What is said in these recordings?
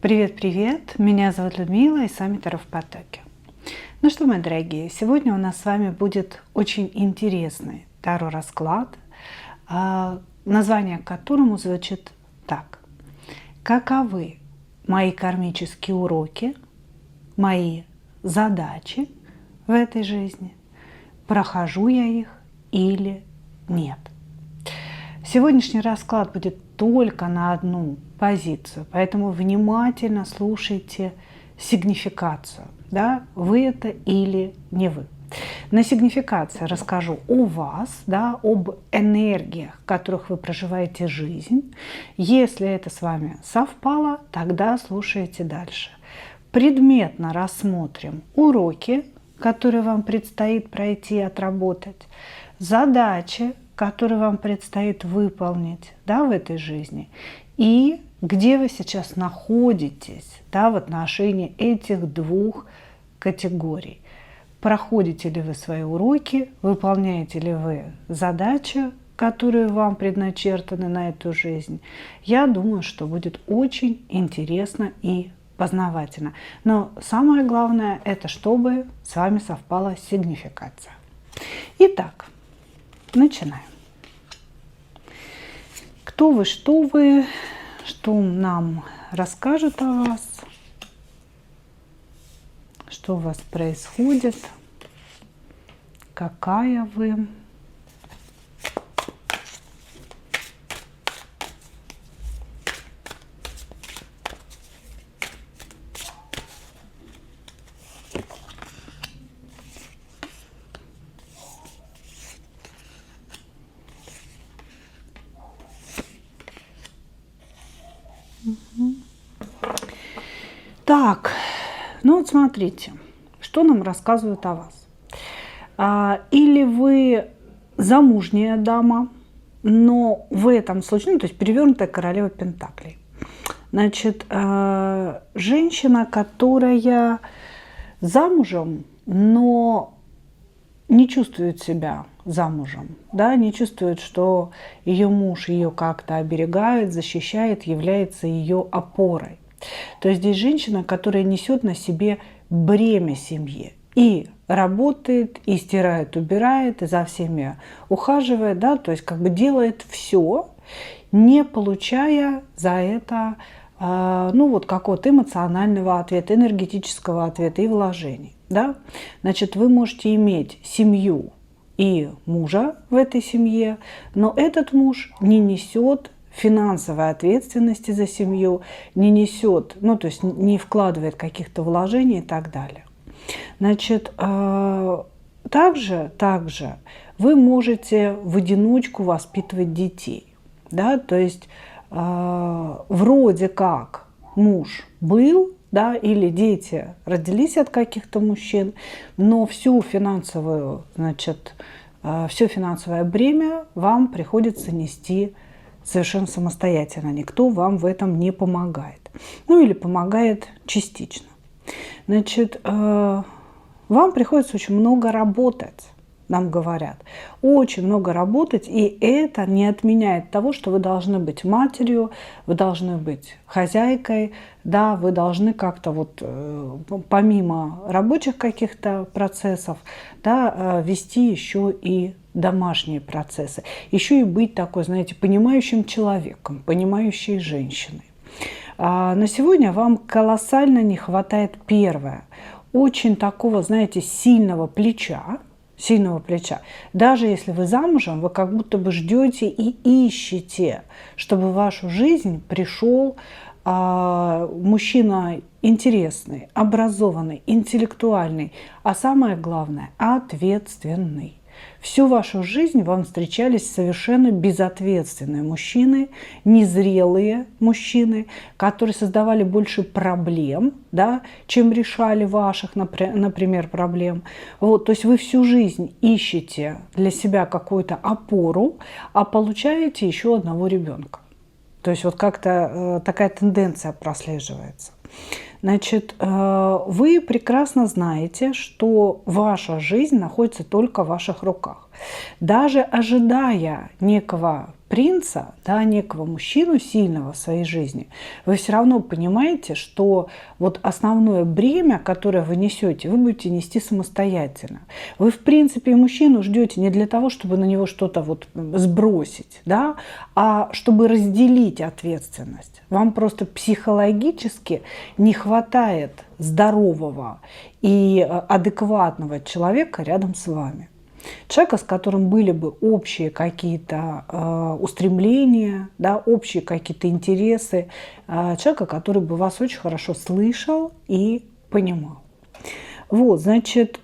Привет-привет! Меня зовут Людмила и с вами Таро в потоке. Ну что, мои дорогие, сегодня у нас с вами будет очень интересный Таро-расклад, название которому звучит так. Каковы мои кармические уроки, мои задачи в этой жизни? Прохожу я их или нет? Сегодняшний расклад будет только на одну позицию, поэтому внимательно слушайте сигнификацию. Да, вы это или не вы. На сигнификации расскажу о вас, да, об энергиях, в которых вы проживаете жизнь. Если это с вами совпало, тогда слушайте дальше. Предметно рассмотрим уроки, которые вам предстоит пройти и отработать, задачи, которые вам предстоит выполнить, да, в этой жизни, и где вы сейчас находитесь, да, в отношении этих двух категорий. Проходите ли вы свои уроки, выполняете ли вы задачи, которые вам предначертаны на эту жизнь. Я думаю, что будет очень интересно и познавательно. Но самое главное, это чтобы с вами совпала сигнификация. Итак, начинаем. Кто вы, что нам расскажут о вас, что у вас происходит, какая вы. Так, ну вот смотрите, что нам рассказывают о вас. Или вы замужняя дама, но в этом случае, то есть перевернутая королева пентаклей. Значит, женщина, которая замужем, но не чувствует себя замужем, да, не чувствует, что ее муж ее как-то оберегает, защищает, является ее опорой. То есть здесь женщина, которая несет на себе бремя семьи и работает, и стирает, убирает, и за всеми ухаживает, да, то есть как бы делает все, не получая за это ну вот какого-то эмоционального ответа, энергетического ответа и вложений. Да? Значит, вы можете иметь семью и мужа в этой семье, но этот муж не несет финансовой ответственности за семью, не несет, ну то есть не вкладывает каких-то вложений и так далее. Значит, также вы можете в одиночку воспитывать детей. Да? То есть вроде как муж был, да, или дети родились от каких-то мужчин, но все финансовое бремя вам приходится нести совершенно самостоятельно. Никто вам в этом не помогает. Ну или помогает частично. Значит, вам приходится очень много работать, нам говорят. Очень много работать, и это не отменяет того, что вы должны быть матерью, вы должны быть хозяйкой, да, вы должны как-то вот помимо рабочих каких-то процессов, да, вести еще и домашние процессы. Еще и быть такой, знаете, понимающим человеком, понимающей женщиной. На сегодня вам колоссально не хватает первое. Очень такого, знаете, сильного плеча. Даже если вы замужем, вы как будто бы ждете и ищете, чтобы в вашу жизнь пришел мужчина интересный, образованный, интеллектуальный, а самое главное, ответственный. Всю вашу жизнь вам встречались совершенно безответственные мужчины, незрелые мужчины, которые создавали больше проблем, да, чем решали ваших, например, проблем. Вот, то есть вы всю жизнь ищете для себя какую-то опору, а получаете еще одного ребенка. То есть вот как-то такая тенденция прослеживается. Значит, вы прекрасно знаете, что ваша жизнь находится только в ваших руках. Даже ожидая некого принца, да, некого мужчину сильного в своей жизни, вы все равно понимаете, что вот основное бремя, которое вы несете, вы будете нести самостоятельно. Вы, в принципе, мужчину ждете не для того, чтобы на него что-то вот сбросить, да, а чтобы разделить ответственность. Вам просто психологически не хватает здорового и адекватного человека рядом с вами. Человека, с которым были бы общие какие-то устремления, да, общие какие-то интересы, человека, который бы вас очень хорошо слышал и понимал. Вот, значит,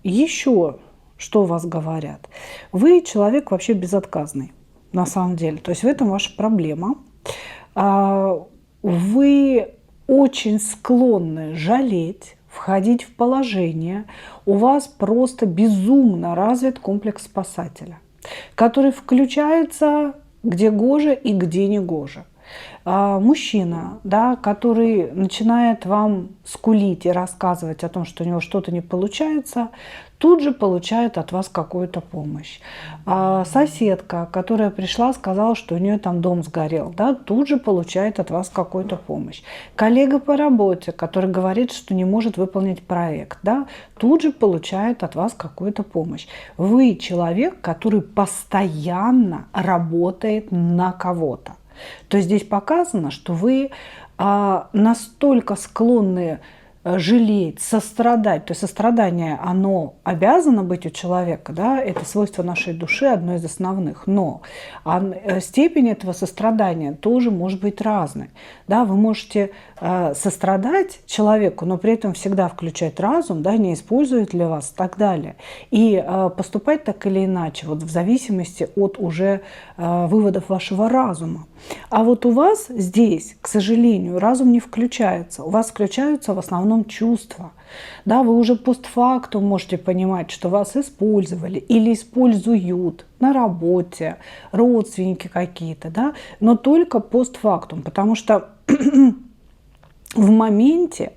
еще что у вас говорят? Вы человек вообще безотказный, на самом деле. То есть в этом ваша проблема. Вы очень склонны жалеть, входить в положение, у вас просто безумно развит комплекс спасателя, который включается где гоже и где не гоже. Мужчина, да, который начинает вам скулить и рассказывать о том, что у него что-то не получается, тут же получает от вас какую-то помощь. Соседка, которая пришла, сказала, что у нее там дом сгорел, да, тут же получает от вас какую-то помощь. Коллега по работе, который говорит, что не может выполнить проект, да, тут же получает от вас какую-то помощь. Вы человек, который постоянно работает на кого-то. То есть здесь показано, что вы настолько склонны жалеть, сострадать. То есть сострадание, оно обязано быть у человека, да, это свойство нашей души, одно из основных. Но степень этого сострадания тоже может быть разной. Да, вы можете сострадать человеку, но при этом всегда включать разум, да, не использует ли вас и так далее. И поступать так или иначе, вот в зависимости от уже выводов вашего разума. А вот у вас здесь, к сожалению, разум не включается. У вас включаются в основном чувства. Да, вы уже постфактум можете понимать, что вас использовали или используют на работе, родственники какие-то, да, но только постфактум, потому что в моменте,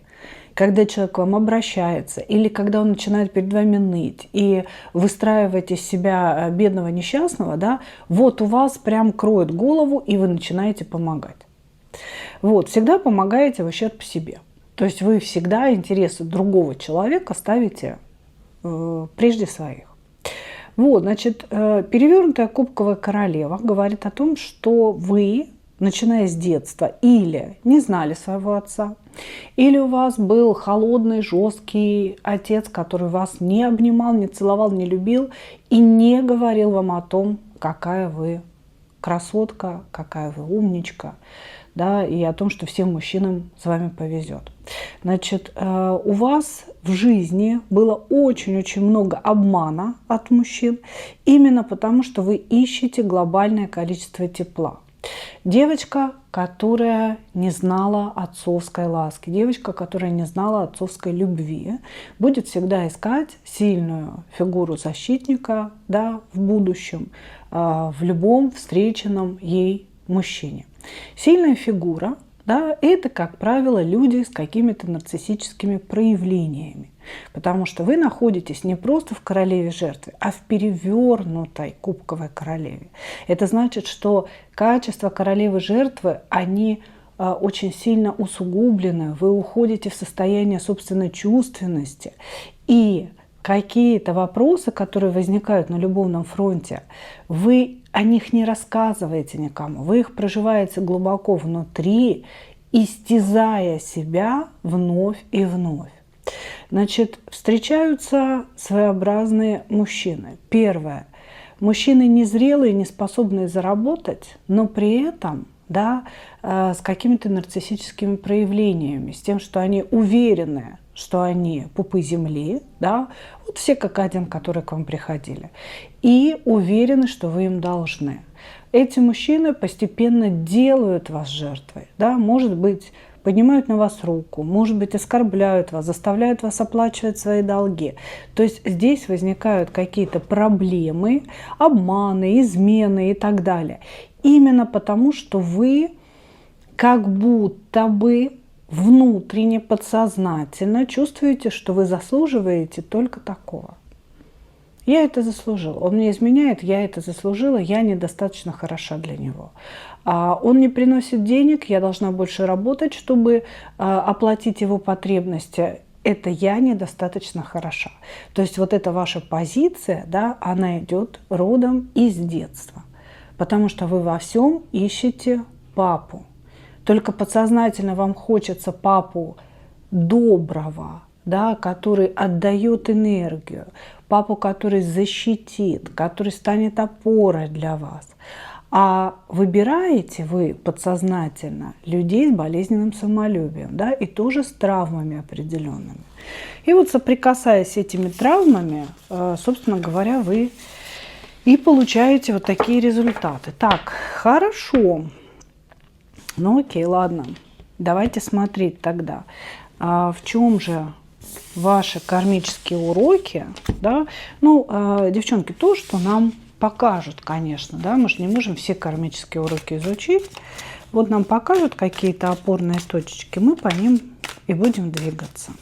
когда человек к вам обращается, или когда он начинает перед вами ныть и выстраивать из себя бедного несчастного, да, вот у вас прям кроет голову, и вы начинаете помогать. Вот, всегда помогаете в ущерб себе. То есть вы всегда интересы другого человека ставите прежде своих. Вот, значит, перевернутая кубковая королева говорит о том, что вы, начиная с детства, или не знали своего отца, или у вас был холодный, жесткий отец, который вас не обнимал, не целовал, не любил и не говорил вам о том, какая вы красотка, какая вы умничка, да, и о том, что всем мужчинам с вами повезет. Значит, у вас в жизни было очень-очень много обмана от мужчин, именно потому, что вы ищете глобальное количество тепла. Девочка, которая не знала отцовской ласки, девочка, которая не знала отцовской любви, будет всегда искать сильную фигуру защитника, да, в будущем, в любом встреченном ей мужчине. Сильная фигура, да, это, как правило, люди с какими-то нарциссическими проявлениями. Потому что вы находитесь не просто в королеве жертвы, а в перевернутой кубковой королеве. Это значит, что качества королевы жертвы, они очень сильно усугублены. Вы уходите в состояние собственной чувственности. И какие-то вопросы, которые возникают на любовном фронте, вы о них не рассказываете никому. Вы их проживаете глубоко внутри, истязая себя вновь и вновь. Значит, встречаются своеобразные мужчины. Первое. Мужчины незрелые, не способные заработать, но при этом, да, с какими-то нарциссическими проявлениями, с тем, что они уверены, что они пупы земли, да, вот все как один, которые к вам приходили, и уверены, что вы им должны. Эти мужчины постепенно делают вас жертвой, да, может быть, поднимают на вас руку, может быть, оскорбляют вас, заставляют вас оплачивать свои долги. То есть здесь возникают какие-то проблемы, обманы, измены и так далее. Именно потому, что вы как будто бы внутренне, подсознательно чувствуете, что вы заслуживаете только такого. Я это заслужила. Он мне изменяет, я это заслужила, я недостаточно хороша для него. Он не приносит денег, я должна больше работать, чтобы оплатить его потребности. Это я недостаточно хороша. То есть вот эта ваша позиция, да, она идет родом из детства. Потому что вы во всем ищете папу. Только подсознательно вам хочется папу доброго, да, который отдает энергию, папу, который защитит, который станет опорой для вас. А выбираете вы подсознательно людей с болезненным самолюбием, да, и тоже с травмами определенными. И вот соприкасаясь с этими травмами, собственно говоря, вы и получаете вот такие результаты. Так, хорошо. Ну окей, ладно. Давайте смотреть тогда, в чем же ваши кармические уроки, да? Ну, девчонки, то, что нам покажут, конечно, да, мы же не можем все кармические уроки изучить. Вот нам покажут какие-то опорные точечки, мы по ним и будем двигаться.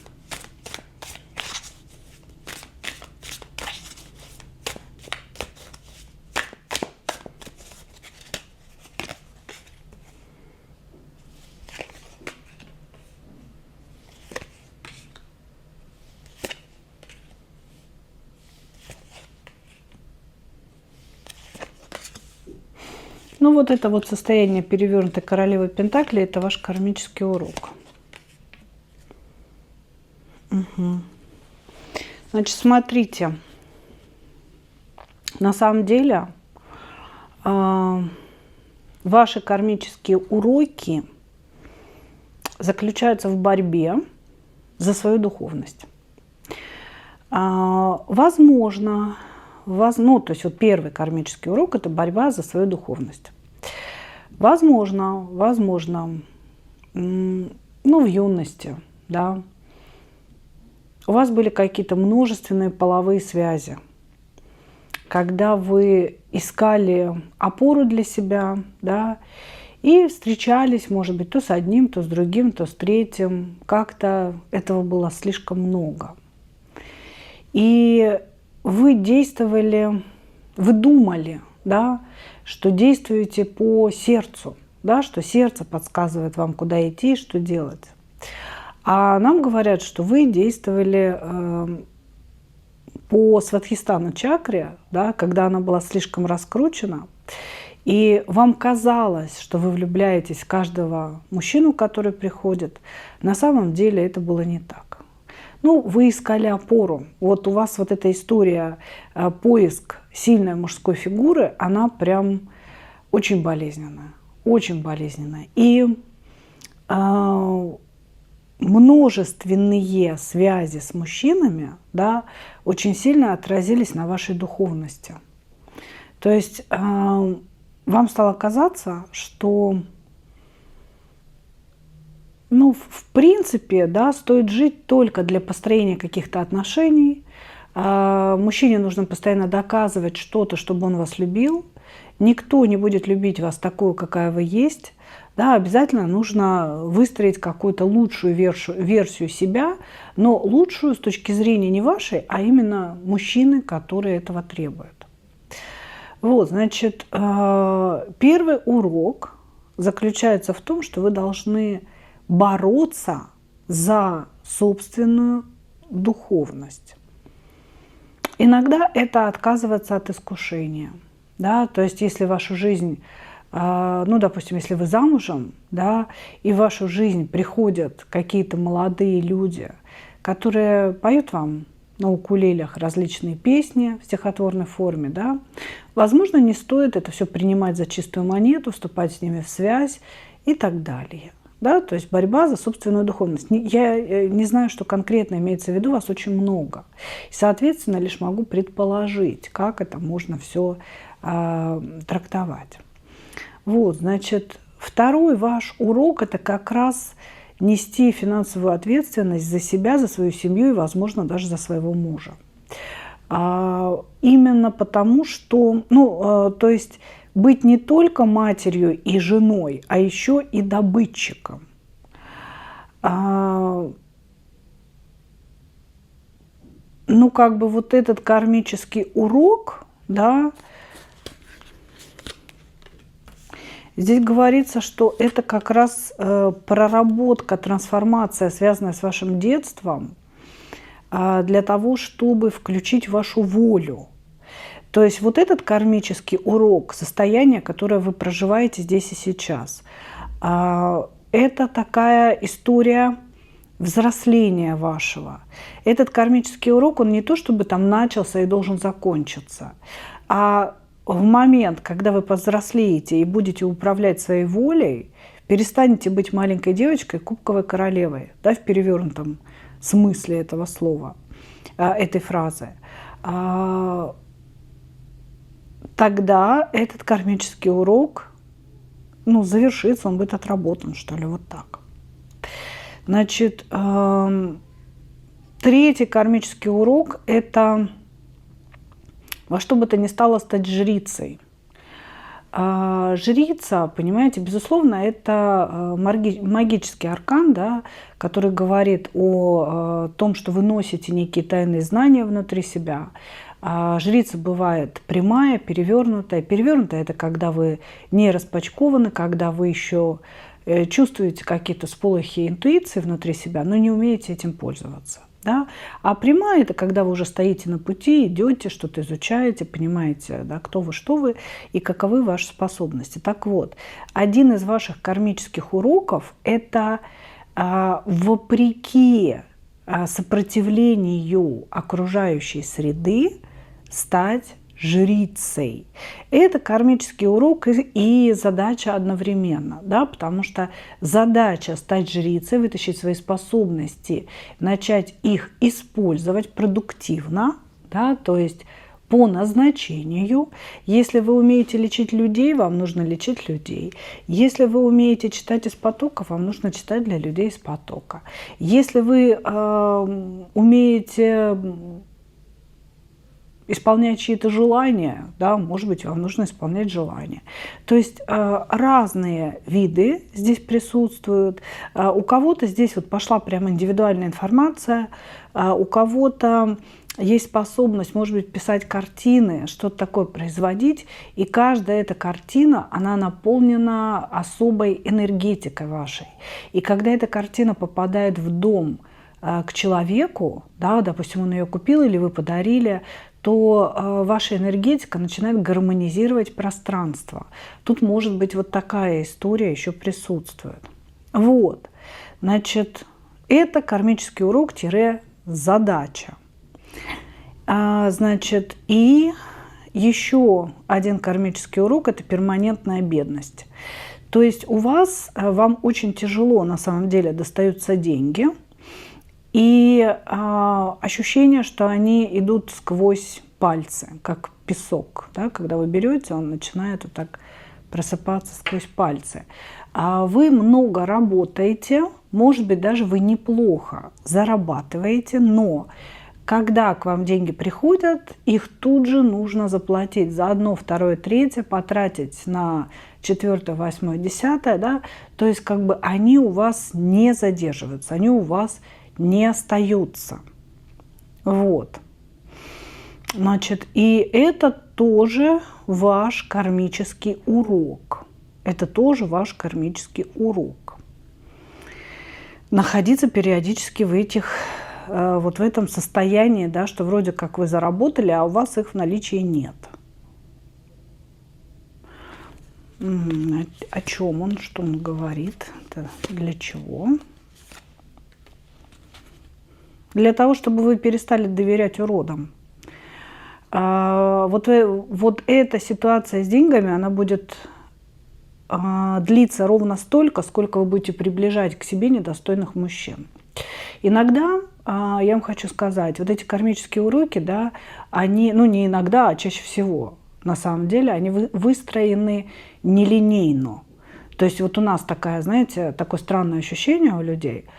Ну, вот это вот состояние перевернутой королевы Пентаклей – это ваш кармический урок. Угу. Значит, смотрите. На самом деле, ваши кармические уроки заключаются в борьбе за свою духовность. Возможно, ну, то есть вот первый кармический урок – это борьба за свою духовность. Возможно, ну, в юности, да, у вас были какие-то множественные половые связи, когда вы искали опору для себя, да, и встречались, может быть, то с одним, то с другим, то с третьим. Как-то этого было слишком много. И вы действовали, вы думали, да, что действуете по сердцу, да, что сердце подсказывает вам, куда идти и что делать. А нам говорят, что вы действовали по Свадхистхана чакре, да, когда она была слишком раскручена, и вам казалось, что вы влюбляетесь в каждого мужчину, который приходит. На самом деле это было не так. Ну, вы искали опору. Вот у вас вот эта история, поиск сильной мужской фигуры, она прям очень болезненная. Очень болезненная. И множественные связи с мужчинами, да, очень сильно отразились на вашей духовности. То есть вам стало казаться, что, ну, в принципе, да, стоит жить только для построения каких-то отношений. Мужчине нужно постоянно доказывать что-то, чтобы он вас любил. Никто не будет любить вас такую, какая вы есть. Да, обязательно нужно выстроить какую-то лучшую версию себя, но лучшую с точки зрения не вашей, а именно мужчины, которые этого требуют. Вот, значит, первый урок заключается в том, что вы должны бороться за собственную духовность. Иногда это отказываться от искушения. Да? То есть если вашу жизнь, ну, допустим, если вы замужем, да, и в вашу жизнь приходят какие-то молодые люди, которые поют вам на укулелях различные песни в стихотворной форме, да, возможно, не стоит это все принимать за чистую монету, вступать с ними в связь и так далее. Да, то есть борьба за собственную духовность. Я не знаю, что конкретно имеется в виду, вас очень много. И, соответственно, лишь могу предположить, как это можно все трактовать. Вот, значит, второй ваш урок – это как раз нести финансовую ответственность за себя, за свою семью и, возможно, даже за своего мужа. Именно потому, что, ну, то есть быть не только матерью и женой, а еще и добытчиком. На ну, как бы вот этот кармический урок, да, здесь говорится, что это как раз проработка, трансформация, связанная с вашим детством, для того, чтобы включить вашу волю. То есть вот этот кармический урок, состояние, которое вы проживаете здесь и сейчас, это такая история взросления вашего. Этот кармический урок, он не то чтобы там начался и должен закончиться, а в момент, когда вы повзрослеете и будете управлять своей волей, перестанете быть маленькой девочкой, кубковой королевой, да, в перевернутом смысле этого слова, этой фразы, тогда этот кармический урок, ну, завершится, он будет отработан, что ли, вот так. Значит, третий кармический урок – это во что бы то ни стало стать жрицей. Жрица, понимаете, безусловно, это магический аркан, да, который говорит о том, что вы носите некие тайные знания внутри себя. Жрица бывает прямая, перевернутая. Перевернутая – это когда вы не распачкованы, когда вы еще чувствуете какие-то сполохи интуиции внутри себя, но не умеете этим пользоваться. Да? А прямая – это когда вы уже стоите на пути, идете, что-то изучаете, понимаете, да, кто вы, что вы и каковы ваши способности. Так вот, один из ваших кармических уроков – это вопреки сопротивлению окружающей среды стать жрицей. Это кармический урок и задача одновременно, да, потому что задача стать жрицей, вытащить свои способности, начать их использовать продуктивно, да, то есть по назначению. Если вы умеете лечить людей, вам нужно лечить людей. Если вы умеете читать из потока, вам нужно читать для людей из потока. Если вы умеете исполнять чьи-то желания, да, может быть, вам нужно исполнять желания. То есть разные виды здесь присутствуют. У кого-то здесь вот пошла прям индивидуальная информация, у кого-то есть способность, может быть, писать картины, что-то такое производить, и каждая эта картина, она наполнена особой энергетикой вашей. И когда эта картина попадает в дом к человеку, да, допустим, он ее купил или вы подарили, то ваша энергетика начинает гармонизировать пространство. Тут, может быть, вот такая история еще присутствует. Вот, значит, это кармический урок-задача. Значит, и еще один кармический урок – это перманентная бедность. То есть у вас, вам очень тяжело на самом деле достаются деньги, и ощущение, что они идут сквозь пальцы, как песок. Да? Когда вы берете, он начинает вот так просыпаться сквозь пальцы. Вы много работаете, может быть, даже вы неплохо зарабатываете, но когда к вам деньги приходят, их тут же нужно заплатить за одно, второе, третье, потратить на четвертое, восьмое, десятое. Да? То есть как бы они у вас не задерживаются, они у вас не остаются. Вот. Значит, и это тоже ваш кармический урок. Это тоже ваш кармический урок. Находиться периодически в этих, вот в этом состоянии, да, что вроде как вы заработали, а у вас их в наличии нет. О чем он, что он говорит, это для чего? Для того, чтобы вы перестали доверять уродам. Вот эта ситуация с деньгами, она будет длиться ровно столько, сколько вы будете приближать к себе недостойных мужчин. Иногда, я вам хочу сказать, вот эти кармические уроки, да, они, ну не иногда, а чаще всего, на самом деле, они выстроены нелинейно. То есть вот у нас такая, знаете, такое странное ощущение у людей –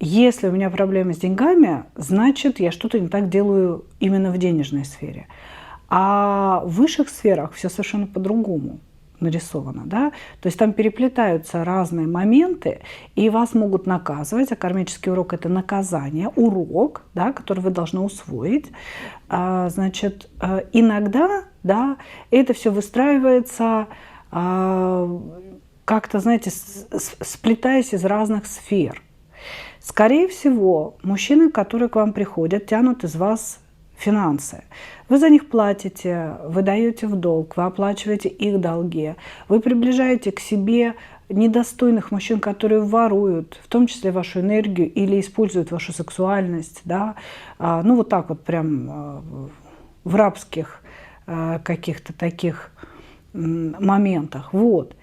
если у меня проблемы с деньгами, значит, я что-то не так делаю именно в денежной сфере. А в высших сферах все совершенно по-другому. нарисовано, да, то есть там переплетаются разные моменты, и вас могут наказывать, а кармический урок – это наказание, урок, да, который вы должны усвоить. Значит, иногда, да, это все выстраивается как-то, знаете, сплетаясь из разных сфер. Скорее всего, мужчины, которые к вам приходят, тянут из вас финансы. Вы за них платите, вы даете в долг, вы оплачиваете их долги, вы приближаете к себе недостойных мужчин, которые воруют, в том числе вашу энергию или используют вашу сексуальность, да, ну вот так вот прям в рабских каких-то таких моментах, вот.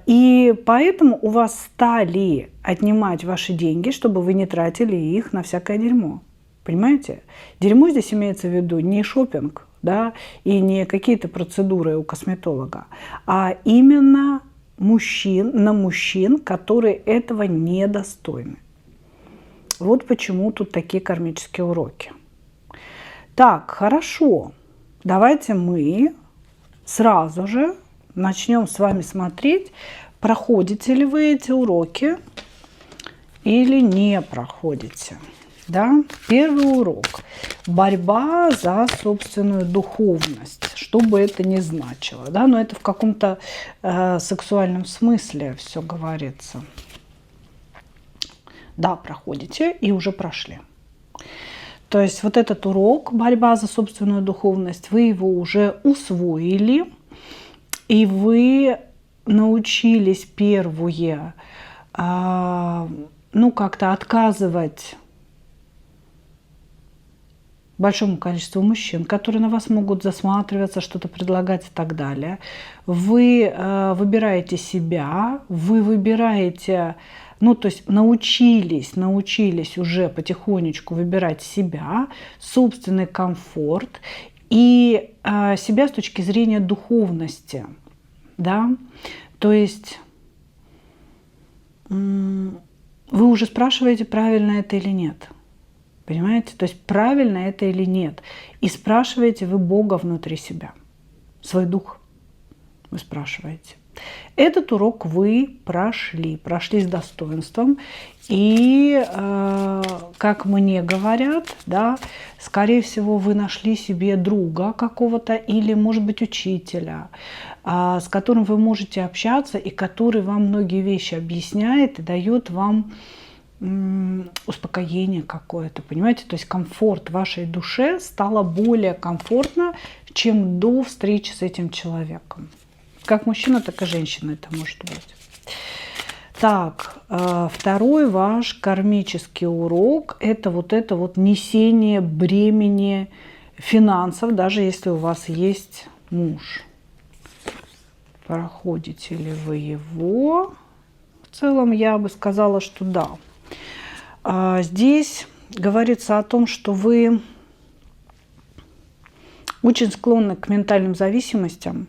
И поэтому у вас стали отнимать ваши деньги, чтобы вы не тратили их на всякое дерьмо. Понимаете? Дерьмо здесь имеется в виду не шопинг, да, и не какие-то процедуры у косметолога, а именно на мужчин, которые этого недостойны. Вот почему тут такие кармические уроки. Так, хорошо. Давайте мы сразу же начнем с вами смотреть, проходите ли вы эти уроки или не проходите. Да? Первый урок. Борьба за собственную духовность, что бы это ни значило. Да? Но это в каком-то сексуальном смысле все говорится. Да, проходите и уже прошли. То есть вот этот урок «Борьба за собственную духовность», вы его уже усвоили. И вы научились первые, ну, как-то отказывать большому количеству мужчин, которые на вас могут засматриваться, что-то предлагать и так далее. Вы выбираете себя, вы выбираете, ну, то есть научились уже потихонечку выбирать себя, собственный комфорт и себя с точки зрения духовности, да, то есть вы уже спрашиваете, правильно это или нет, понимаете, то есть правильно это или нет, и спрашиваете вы Бога внутри себя, свой дух вы спрашиваете. Этот урок вы прошли с достоинством. И, как мне говорят, да, скорее всего, вы нашли себе друга какого-то или, может быть, учителя, с которым вы можете общаться и который вам многие вещи объясняет и дает вам успокоение какое-то, понимаете? То есть комфорт вашей душе стало более комфортно, чем до встречи с этим человеком. Как мужчина, так и женщина это может быть. Так, второй ваш кармический урок – это вот несение бремени финансов, даже если у вас есть муж. Проходите ли вы его? В целом я бы сказала, что да. Здесь говорится о том, что вы очень склонны к ментальным зависимостям,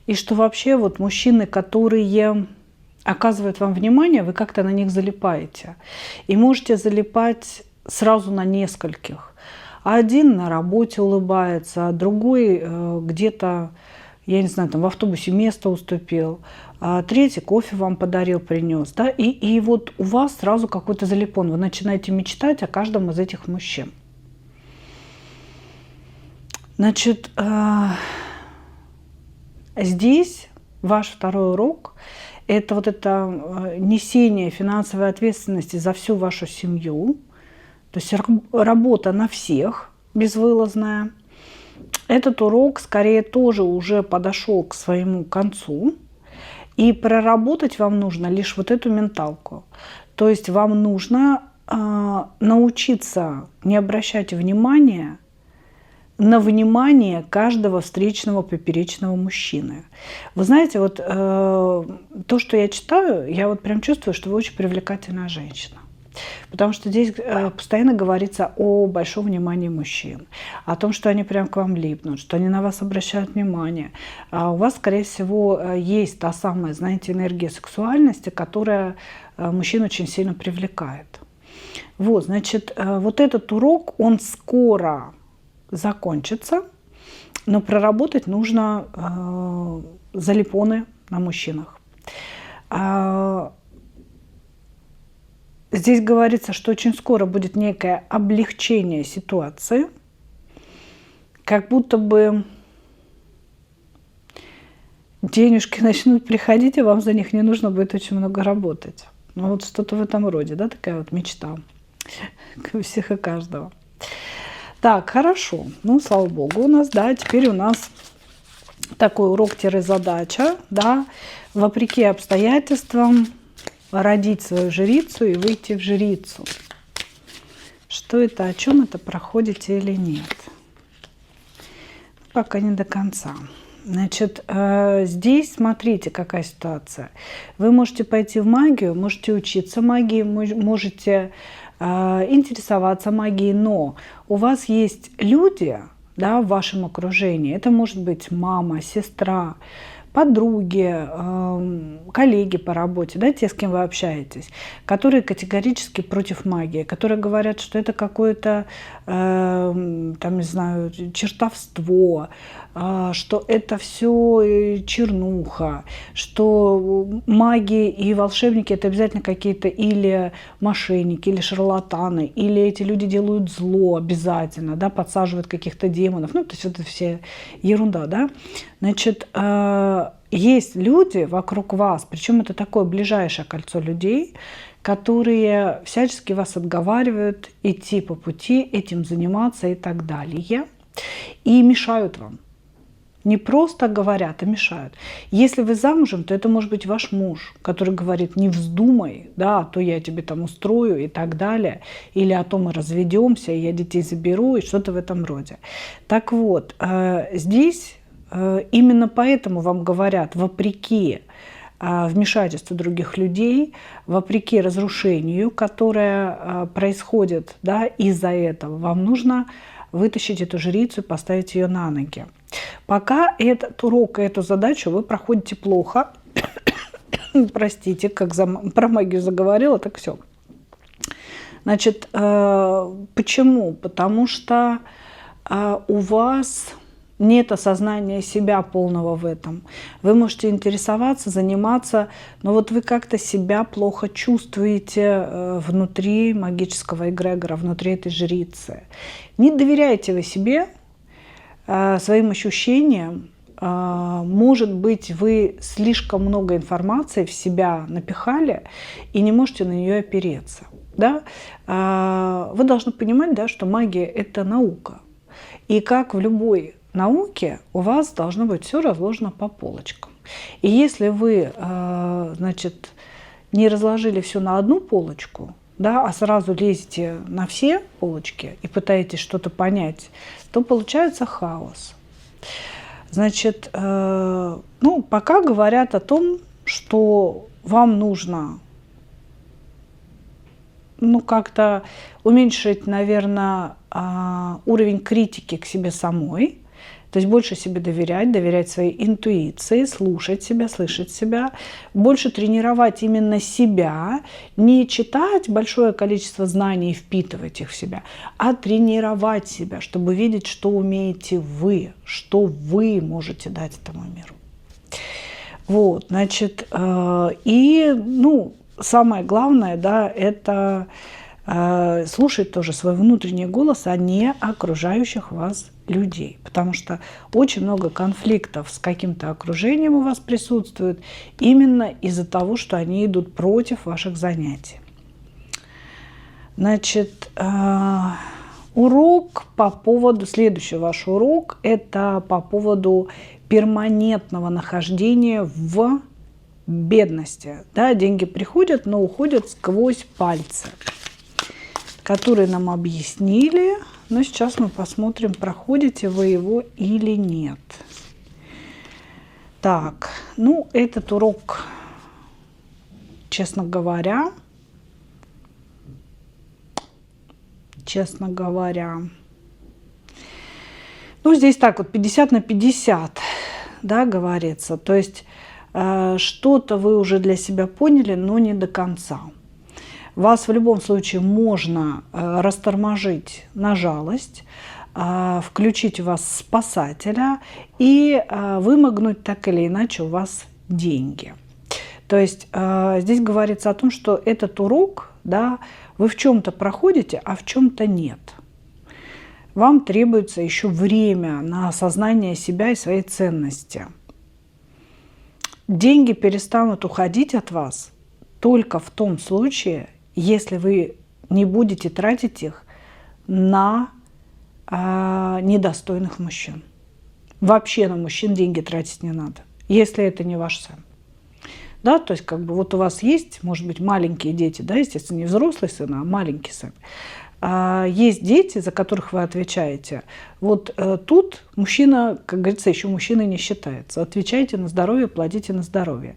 и что вообще вот мужчины, которые оказывают вам внимание, вы как-то на них залипаете. И можете залипать сразу на нескольких. Один на работе улыбается, а другой где-то, я не знаю, там в автобусе место уступил, а третий кофе вам подарил, принес. Да? И вот у вас сразу какой-то залипон. Вы начинаете мечтать о каждом из этих мужчин. Значит, здесь ваш второй урок – это вот это несение финансовой ответственности за всю вашу семью, то есть работа на всех безвылазная. Этот урок скорее тоже уже подошел к своему концу, и проработать вам нужно лишь вот эту менталку. То есть вам нужно научиться не обращать внимания на внимание каждого встречного поперечного мужчины. Вы знаете, вот то, что я читаю, я вот прям чувствую, что вы очень привлекательная женщина. Потому что здесь постоянно говорится о большом внимании мужчин, о том, что они прям к вам липнут, что они на вас обращают внимание. А у вас, скорее всего, есть та самая, знаете, энергия сексуальности, которая мужчин очень сильно привлекает. Вот, значит, вот этот урок, он скоро закончится. но проработать нужно залипоны на мужчинах. Здесь говорится, что очень скоро будет некое облегчение ситуации, как будто бы денежки начнут приходить, и вам за них не нужно будет очень много работать. Ну вот что-то в этом роде, да, такая вот мечта у всех и каждого. Так, хорошо. Ну, слава богу у нас, да, теперь у нас такой урок-задача, да, вопреки обстоятельствам родить свою жрицу и выйти в жрицу. Что это, о чем это, проходите или нет? Пока не до конца. Значит, здесь смотрите, какая ситуация. Вы можете пойти в магию, можете учиться магии, можете интересоваться магией, но у вас есть люди, да, в вашем окружении. Это может быть мама, сестра, подруги, коллеги по работе, да, те, с кем вы общаетесь, которые категорически против магии, которые говорят, что это какое-то, там, не знаю, чертовство, что это все чернуха, что маги и волшебники это обязательно какие-то или мошенники, или шарлатаны, или эти люди делают зло обязательно, да, подсаживают каких-то демонов, ну, то есть это все ерунда, да. Значит, есть люди вокруг вас, причем это такое ближайшее кольцо людей, которые всячески вас отговаривают идти по пути, этим заниматься и так далее, и мешают вам. Не просто говорят, а мешают. Если вы замужем, то это может быть ваш муж, который говорит, не вздумай, да, а то я тебе там устрою и так далее, или а то мы разведемся, и я детей заберу, и что-то в этом роде. Так вот, здесь именно поэтому вам говорят, вопреки вмешательству других людей, вопреки разрушению, которое происходит, да, из-за этого, вам нужно вытащить эту жрицу и поставить ее на ноги. Пока этот урок, эту задачу вы проходите плохо, простите, как про магию заговорила, так все. Значит, почему? Потому что у вас нет осознания себя полного в этом. Вы можете интересоваться, заниматься, но вот вы как-то себя плохо чувствуете внутри магического эгрегора, внутри этой жрицы. Не доверяете вы себе, своим ощущениям. Может быть, вы слишком много информации в себя напихали и не можете на нее опереться. Да? Вы должны понимать, да, что магия – это наука. И как в любой науке у вас должно быть все разложено по полочкам. И если вы, значит, не разложили все на одну полочку, да, а сразу лезете на все полочки и пытаетесь что-то понять, то получается хаос. Значит, ну, пока говорят о том, что вам нужно, ну, как-то уменьшить, наверное, уровень критики к себе самой, то есть больше себе доверять своей интуиции, слушать себя, слышать себя, больше тренировать именно себя, не читать большое количество знаний и впитывать их в себя, а тренировать себя, чтобы видеть, что умеете вы, что вы можете дать этому миру. Вот, значит, и, ну, самое главное, да, это слушать тоже свой внутренний голос, а не окружающих вас людей. Потому что очень много конфликтов с каким-то окружением у вас присутствует именно из-за того, что они идут против ваших занятий. Значит, урок по поводу, следующий ваш урок, это по поводу перманентного нахождения в бедности. Да, деньги приходят, но уходят сквозь пальцы, которые нам объяснили. Но сейчас мы посмотрим, проходите вы его или нет. Так, ну, этот урок, честно говоря, ну, здесь так вот 50 на 50, да, говорится. То есть что-то вы уже для себя поняли, но не до конца. Вас в любом случае можно расторможить на жалость, включить у вас спасателя и вымогнуть так или иначе у вас деньги. То есть здесь говорится о том, что этот урок, да, вы в чем-то проходите, а в чем-то нет. Вам требуется еще время на осознание себя и своей ценности. Деньги перестанут уходить от вас только в том случае, если вы не будете тратить их на недостойных мужчин. Вообще на мужчин деньги тратить не надо, если это не ваш сын. Да, то есть как бы вот у вас есть, может быть, маленькие дети, да, естественно, не взрослый сын, а маленький сын. Есть дети, за которых вы отвечаете. Вот тут мужчина, как говорится, еще мужчиной не считается. Отвечайте на здоровье, платите на здоровье.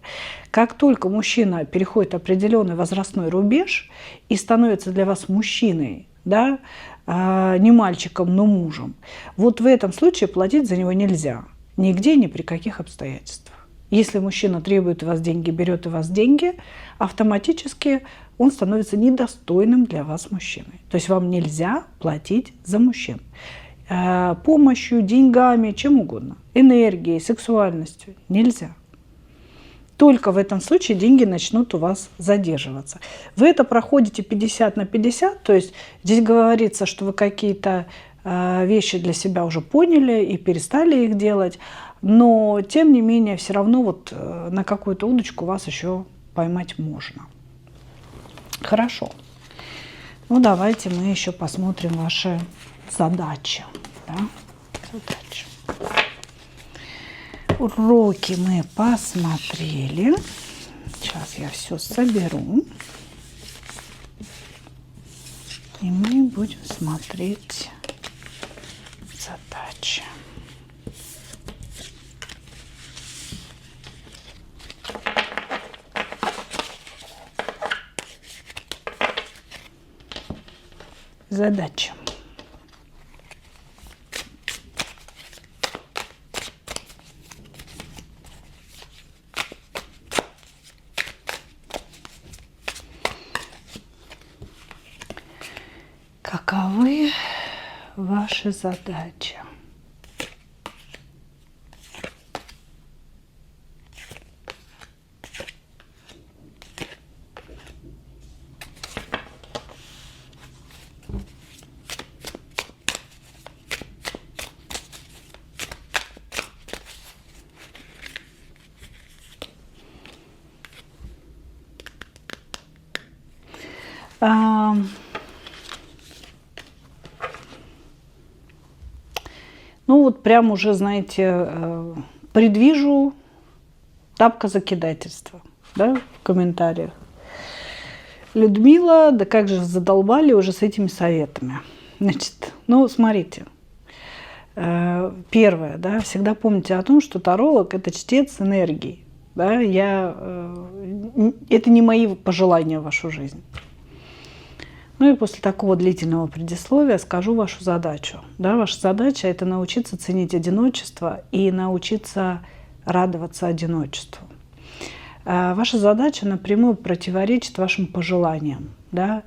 Как только мужчина переходит определенный возрастной рубеж и становится для вас мужчиной, да, не мальчиком, но мужем, вот в этом случае платить за него нельзя. Нигде, ни при каких обстоятельствах. Если мужчина требует у вас деньги, берет у вас деньги, автоматически он становится недостойным для вас мужчиной. То есть вам нельзя платить за мужчин. Помощью, деньгами, чем угодно. Энергией, сексуальностью. Нельзя. Только в этом случае деньги начнут у вас задерживаться. Вы это проходите 50 на 50, то есть здесь говорится, что вы какие-то вещи для себя уже поняли и перестали их делать, но тем не менее все равно вот на какую-то удочку вас еще поймать можно. Хорошо. Ну давайте мы еще посмотрим ваши задачи. Да? Задачи. Уроки мы посмотрели. Сейчас я все соберу. И мы будем смотреть задачи. Задача. Каковы ваши задачи? Ну вот прям уже, знаете, предвижу тапкозакидательство, да, в комментариях. Людмила, да как же задолбали уже с этими советами. Значит, ну смотрите. Первое, да, всегда помните о том, что таролог – это чтец энергии. Да, это не мои пожелания в вашу жизнь. Ну и после такого длительного предисловия скажу вашу задачу. Да, ваша задача – это научиться ценить одиночество и научиться радоваться одиночеству. Ваша задача напрямую противоречит вашим пожеланиям. Да.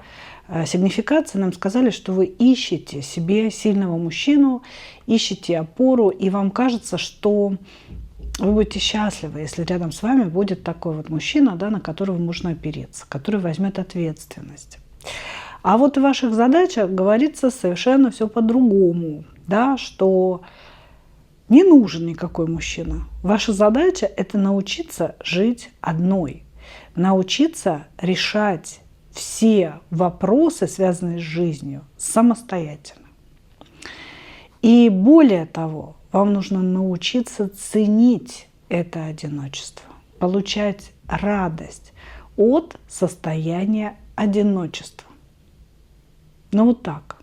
Сигнификации нам сказали, что вы ищете себе сильного мужчину, ищете опору, и вам кажется, что вы будете счастливы, если рядом с вами будет такой вот мужчина, да, на которого можно опереться, который возьмет ответственность. А вот в ваших задачах говорится совершенно все по-другому, да, что не нужен никакой мужчина. Ваша задача – это научиться жить одной, научиться решать все вопросы, связанные с жизнью, самостоятельно. И более того, вам нужно научиться ценить это одиночество, получать радость от состояния одиночества. Ну вот так.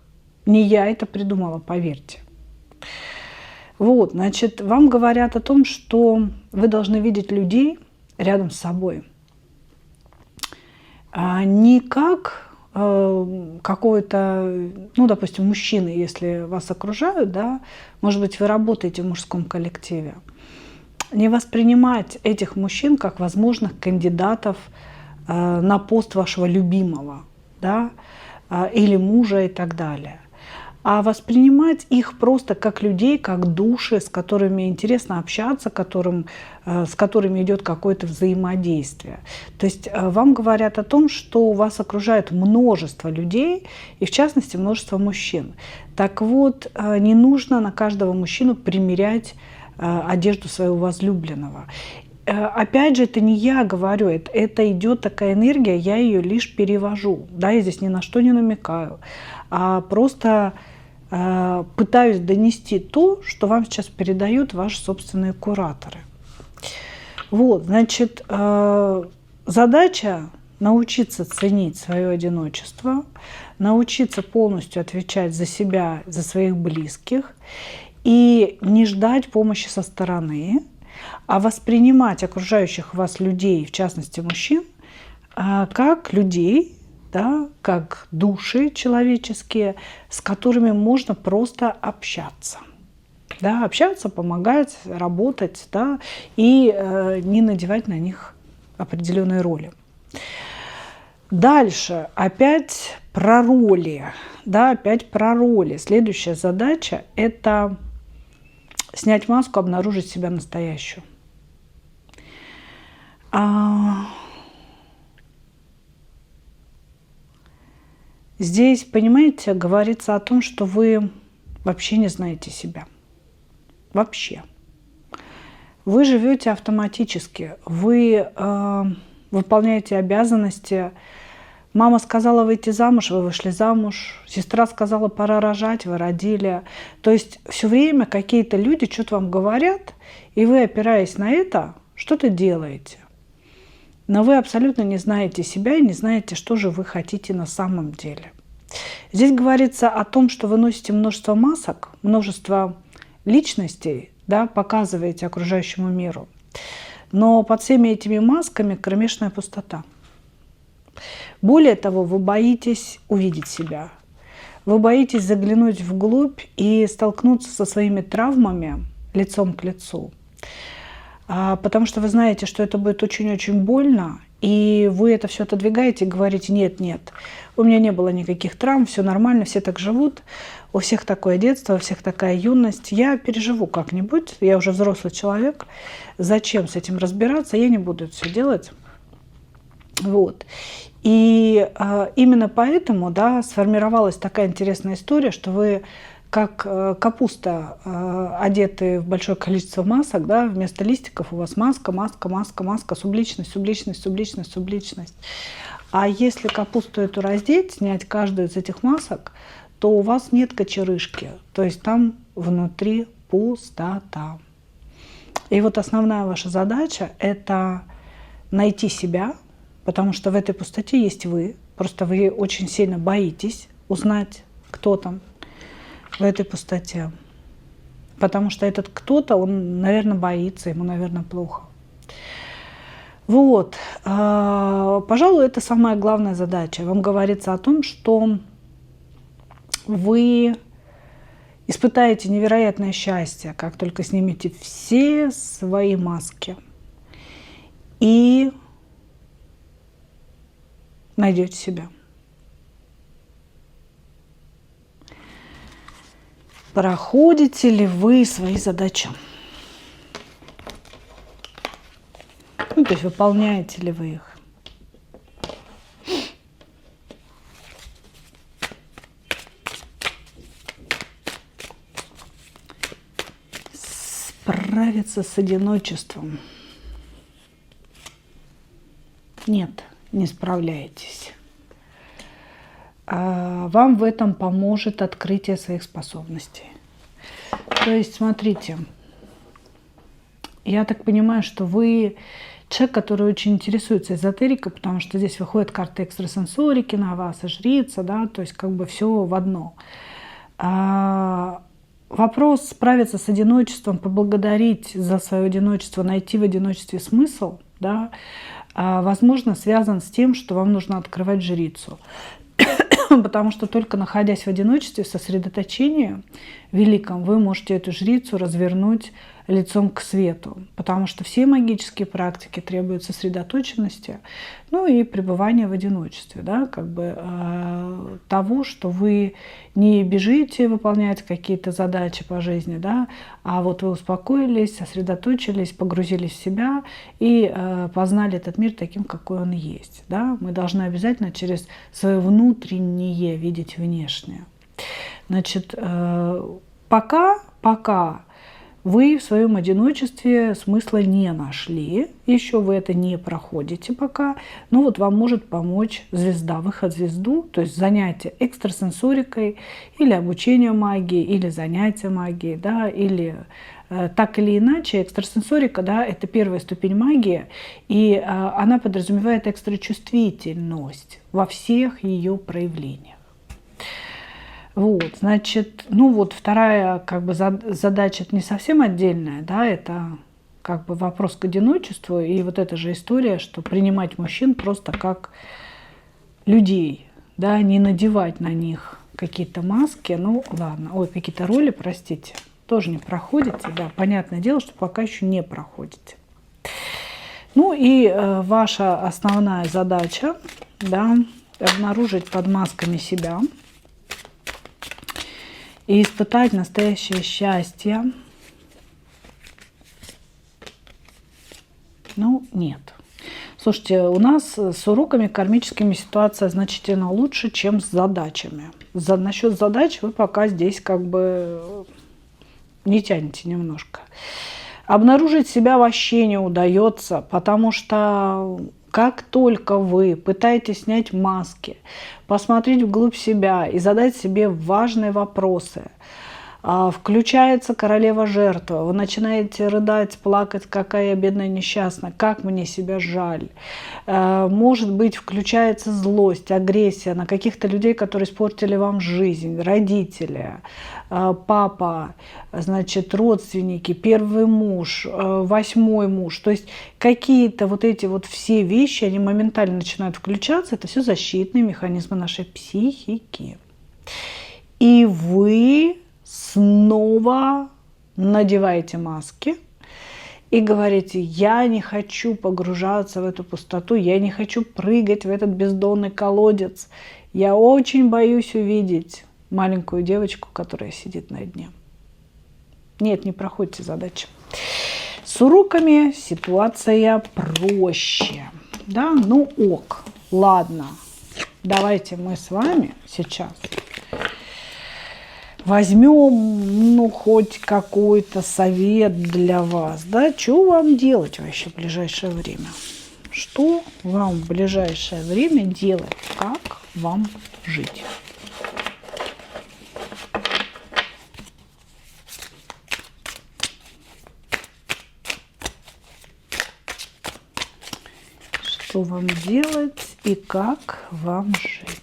Не я это придумала, поверьте. Вот, значит, вам говорят о том, что вы должны видеть людей рядом с собой не как какого-то, ну, допустим, мужчины, если вас окружают, да, может быть, вы работаете в мужском коллективе, не воспринимать этих мужчин как возможных кандидатов на пост вашего любимого, да, или мужа и так далее. а воспринимать их просто как людей, как души, с которыми интересно общаться, с которыми идет какое-то взаимодействие. То есть вам говорят о том, что вас окружает множество людей, и в частности множество мужчин. Так вот, не нужно на каждого мужчину примерять одежду своего возлюбленного. Опять же, это не я говорю, это идет такая энергия, я ее лишь перевожу. Да, я здесь ни на что не намекаю, а просто пытаюсь донести то, что вам сейчас передают ваши собственные кураторы. Вот, значит, задача научиться ценить свое одиночество, научиться полностью отвечать за себя, за своих близких и не ждать помощи со стороны, а воспринимать окружающих вас людей, в частности мужчин, как людей, да, как души человеческие, с которыми можно просто общаться. Да, общаться, помогать, работать, да, и не надевать на них определенные роли. Дальше опять про роли. Да, опять про роли. Следующая задача – это снять маску, обнаружить себя настоящую. Здесь, понимаете, говорится о том, что вы вообще не знаете себя. Вообще. Вы живете автоматически, вы выполняете обязанности. Мама сказала выйти замуж, вы вышли замуж. Сестра сказала, пора рожать, вы родили. То есть все время какие-то люди что-то вам говорят, и вы, опираясь на это, что-то делаете. Но вы абсолютно не знаете себя и не знаете, что же вы хотите на самом деле. Здесь говорится о том, что вы носите множество масок, множество личностей, да, показываете окружающему миру. Но под всеми этими масками кромешная пустота. Более того, вы боитесь увидеть себя. Вы боитесь заглянуть вглубь и столкнуться со своими травмами лицом к лицу. Потому что вы знаете, что это будет очень-очень больно, и вы это все отодвигаете и говорите: нет, нет, у меня не было никаких травм, все нормально, все так живут, у всех такое детство, у всех такая юность, я переживу как-нибудь, я уже взрослый человек, зачем с этим разбираться, я не буду это все делать. Вот. И именно поэтому, да, сформировалась такая интересная история, что вы как капуста, одетые в большое количество масок, да, вместо листиков у вас маска, маска, маска, маска, субличность, субличность, субличность, субличность. А если капусту эту раздеть, снять каждую из этих масок, то у вас нет кочерышки, то есть там внутри пустота. И вот основная ваша задача – это найти себя, потому что в этой пустоте есть вы, просто вы очень сильно боитесь узнать, кто там в этой пустоте. Потому что этот кто-то, он, наверное, боится, ему, наверное, плохо. Вот. Пожалуй, это самая главная задача. Вам говорится о том, что вы испытаете невероятное счастье, как только снимете все свои маски и найдете себя. Проходите ли вы свои задачи? Ну, то есть выполняете ли вы их? Справиться с одиночеством. Нет, не справляетесь. Вам в этом поможет открытие своих способностей. То есть, смотрите, я так понимаю, что вы человек, который очень интересуется эзотерикой, потому что здесь выходят карты экстрасенсорики на вас, и жрица, да, то есть как бы все в одно. Вопрос справиться с одиночеством, поблагодарить за свое одиночество, найти в одиночестве смысл, да, возможно, связан с тем, что вам нужно открывать жрицу. Потому что только находясь в одиночестве, в сосредоточении великом, вы можете эту жрицу развернуть лицом к свету, потому что все магические практики требуют сосредоточенности, ну и пребывания в одиночестве, да, как бы того, что вы не бежите выполнять какие-то задачи по жизни, да, а вот вы успокоились, сосредоточились, погрузились в себя и познали этот мир таким, какой он есть, да. Мы должны обязательно через свое внутреннее видеть внешнее. Значит, пока вы в своем одиночестве смысла не нашли, еще вы это не проходите пока, но вот вам может помочь звезда, выход в звезду, то есть занятие экстрасенсорикой или обучение магии, или занятие магией, да, или так или иначе, экстрасенсорика, да, это первая ступень магии, и она подразумевает экстрачувствительность во всех ее проявлениях. Вот, значит, ну вот вторая как бы задача не совсем отдельная, да, это как бы вопрос к одиночеству, и вот эта же история, что принимать мужчин просто как людей, да, не надевать на них какие-то маски, ну ладно, ой, какие-то роли, простите, тоже не проходите, да, понятное дело, что пока еще не проходите. Ну и ваша основная задача, да, обнаружить под масками себя и испытать настоящее счастье. Ну, нет. Слушайте, у нас с уроками кармическими ситуация значительно лучше, чем с задачами. Насчет задач вы пока здесь как бы не тянете немножко. Обнаружить себя вообще не удается, потому что как только вы пытаетесь снять маски, посмотреть вглубь себя и задать себе важные вопросы, включается королева жертва, вы начинаете рыдать, плакать, какая я бедная несчастная, как мне себя жаль. Может быть, включается злость, агрессия на каких-то людей, которые испортили вам жизнь, родители, папа, значит, родственники, первый муж, восьмой муж. То есть какие-то вот эти вот все вещи, они моментально начинают включаться. Это все защитные механизмы нашей психики. И вы снова надеваете маски и говорите: я не хочу погружаться в эту пустоту, я не хочу прыгать в этот бездонный колодец. Я очень боюсь увидеть маленькую девочку, которая сидит на дне. Нет, не проходите задачи. С уроками ситуация проще. Да, ну ок, ладно. Давайте мы с вами сейчас возьмем, ну, хоть какой-то совет для вас, да, что вам делать вообще в ближайшее время? Что вам в ближайшее время делать? Как вам жить? Что вам делать и как вам жить?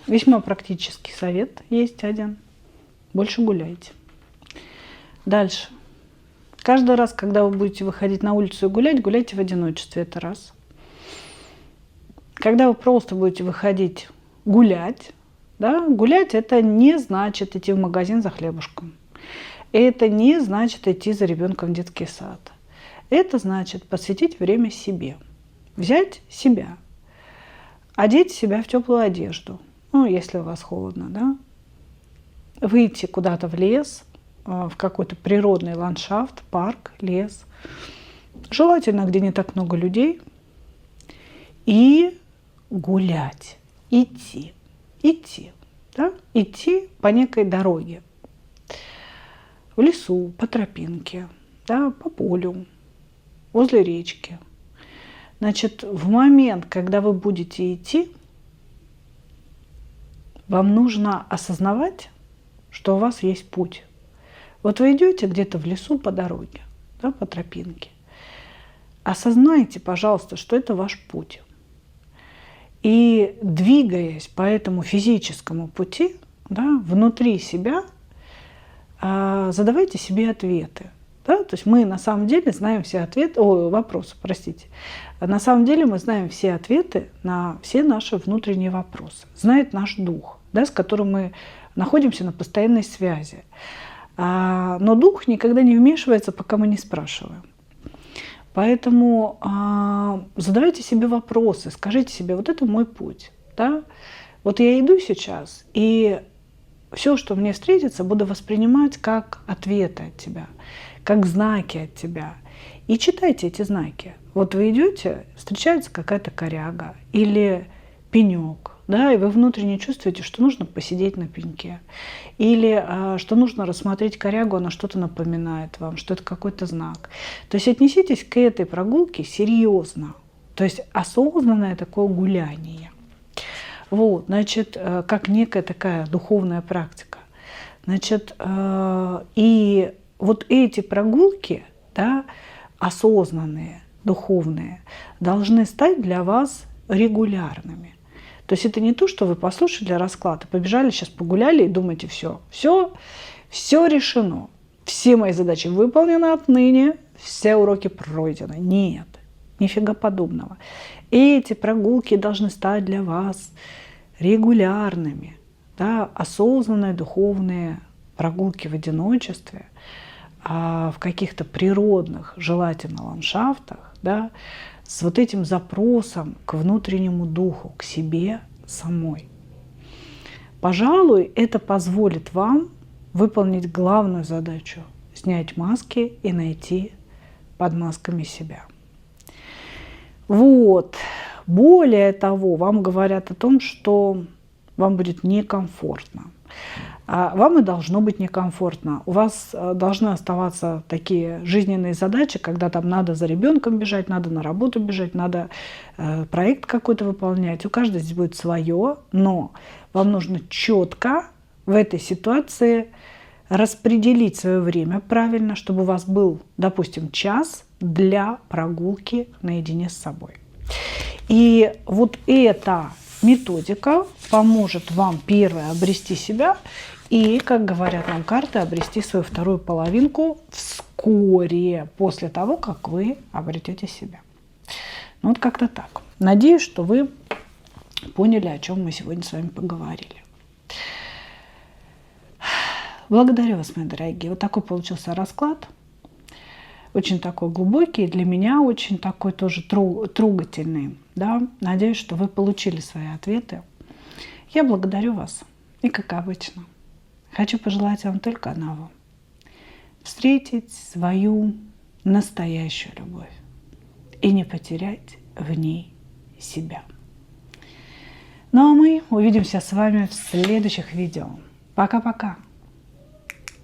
Весьма практический совет есть один. Больше гуляйте. Дальше. Каждый раз, когда вы будете выходить на улицу и гулять, гуляйте в одиночестве. Это раз. Когда вы просто будете выходить гулять, да, гулять это не значит идти в магазин за хлебушком. Это не значит идти за ребенком в детский сад. Это значит посвятить время себе. Взять себя. Одеть себя в теплую одежду. Ну, если у вас холодно, да. Выйти куда-то в лес, в какой-то природный ландшафт, парк, лес. Желательно, где не так много людей. И гулять. Идти. Да? Идти по некой дороге. В лесу, по тропинке, да, по полю, возле речки. Значит, в момент, когда вы будете идти, вам нужно осознавать, что у вас есть путь. Вот вы идете где-то в лесу по дороге, да, по тропинке. Осознайте, пожалуйста, что это ваш путь. И двигаясь по этому физическому пути, да, внутри себя, задавайте себе ответы. Да? То есть мы на самом деле знаем все ответы, вопросы, простите. На самом деле мы знаем все ответы на все наши внутренние вопросы. Знает наш дух, да, с которым мы находимся на постоянной связи. Но дух никогда не вмешивается, пока мы не спрашиваем. Поэтому задавайте себе вопросы, скажите себе, вот это мой путь. Да? Вот я иду сейчас, и все, что мне встретится, буду воспринимать как ответы от тебя, как знаки от тебя. И читайте эти знаки. Вот вы идете, встречается какая-то коряга или пенек, да, и вы внутренне чувствуете, что нужно посидеть на пеньке. Или что нужно рассмотреть корягу, она что-то напоминает вам, что это какой-то знак. То есть отнеситесь к этой прогулке серьезно. То есть осознанное такое гуляние. Вот, значит, как некая такая духовная практика. Значит, и вот эти прогулки, да, осознанные, духовные, должны стать для вас регулярными. То есть это не то, что вы послушали расклад, побежали, сейчас погуляли и думаете, все решено. Все мои задачи выполнены отныне, все уроки пройдены. Нет, нифига подобного. Эти прогулки должны стать для вас регулярными, да, осознанные духовные прогулки в одиночестве, в каких-то природных, желательно, ландшафтах, да, с вот этим запросом к внутреннему духу, к себе самой. Пожалуй, это позволит вам выполнить главную задачу – снять маски и найти под масками себя. Вот. Более того, вам говорят о том, что вам будет некомфортно. Вам и должно быть некомфортно. У вас должны оставаться такие жизненные задачи, когда там надо за ребенком бежать, надо на работу бежать, надо проект какой-то выполнять. У каждого здесь будет свое, но вам нужно четко в этой ситуации распределить свое время правильно, чтобы у вас был, допустим, час для прогулки наедине с собой. И вот эта методика поможет вам, первое, обрести себя и, как говорят нам карты, обрести свою вторую половинку вскоре, после того, как вы обретете себя. Ну, вот как-то так. Надеюсь, что вы поняли, о чем мы сегодня с вами поговорили. Благодарю вас, мои дорогие. Вот такой получился расклад. Очень такой глубокий, для меня очень такой тоже трогательный. Да? Надеюсь, что вы получили свои ответы. Я благодарю вас. И как обычно, хочу пожелать вам только одного. Встретить свою настоящую любовь и не потерять в ней себя. Ну а мы увидимся с вами в следующих видео. Пока-пока.